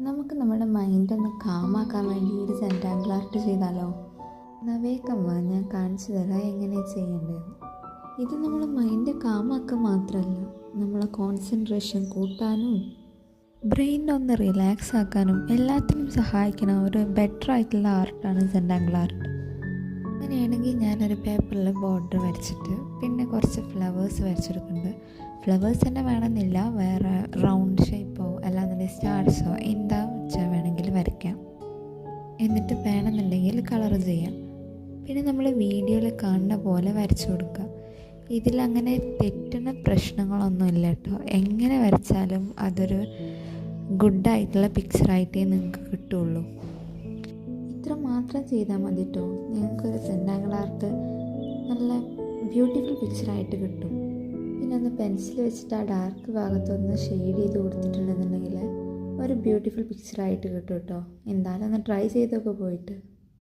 നമുക്ക് നമ്മുടെ മൈൻഡ് ഒന്ന് കാമാക്കാൻ വേണ്ടി ഒരു സെൻറ്റാങ്കിൾ ആർട്ട് ചെയ്താലോ? നവേക്കമ്മ ഞാൻ കാണിച്ചു തരാം എങ്ങനെ ചെയ്യേണ്ടത്. ഇത് നമ്മൾ മൈൻഡ് കാമാക്കുക മാത്രമല്ല, നമ്മളെ കോൺസെൻട്രേഷൻ കൂട്ടാനും ബ്രെയിനൊന്ന് റിലാക്സ് ആക്കാനും എല്ലാത്തിനും സഹായിക്കുന്ന ഒരു ബെറ്റർ ആയിട്ടുള്ള ആർട്ടാണ് സെൻറ്റാങ്കിൾ ആർട്ട്. അങ്ങനെയാണെങ്കിൽ ഞാനൊരു പേപ്പറിൽ ബോർഡർ വരച്ചിട്ട് പിന്നെ കുറച്ച് ഫ്ലവേഴ്സ് വരച്ചെടുക്കുന്നുണ്ട്. ഫ്ലവേഴ്സ് തന്നെ വേണമെന്നില്ല, വേറെ റൗണ്ട് ഷേപ്പോ അല്ലാന്നുണ്ടെങ്കിൽ സ്റ്റാർസോ എന്താ വെച്ചാൽ വേണമെങ്കിൽ വരയ്ക്കാം. എന്നിട്ട് വേണമെന്നുണ്ടെങ്കിൽ കളർ ചെയ്യാം. പിന്നെ നമ്മൾ വീഡിയോയിൽ കാണുന്ന പോലെ വരച്ചു കൊടുക്കുക. ഇതിലങ്ങനെ തെറ്റുന്ന പ്രശ്നങ്ങളൊന്നുമില്ല കേട്ടോ. എങ്ങനെ വരച്ചാലും അതൊരു ഗുഡായിട്ടുള്ള പിക്ചറായിട്ടേ നിങ്ങൾക്ക് കിട്ടുള്ളൂ. ഇത്ര മാത്രം ചെയ്താൽ മതി കേട്ടോ. നിങ്ങൾക്കൊരു സെൻറ്റാങ്കിൾ ആർട്ട് നല്ല ബ്യൂട്ടിഫുൾ പിക്ചറായിട്ട് കിട്ടും. പിന്നെ ഒന്ന് പെൻസിൽ വെച്ചിട്ട് ആ ഡാർക്ക് ഭാഗത്തൊന്ന് ഷെയ്ഡ് ചെയ്ത് കൊടുത്തിട്ടുണ്ടെന്നുണ്ടെങ്കിൽ ഒരു ബ്യൂട്ടിഫുൾ പിക്ചറായിട്ട് കിട്ടും കേട്ടോ. എന്തായാലും ഒന്ന് ട്രൈ ചെയ്തൊക്കെ പോയിട്ട്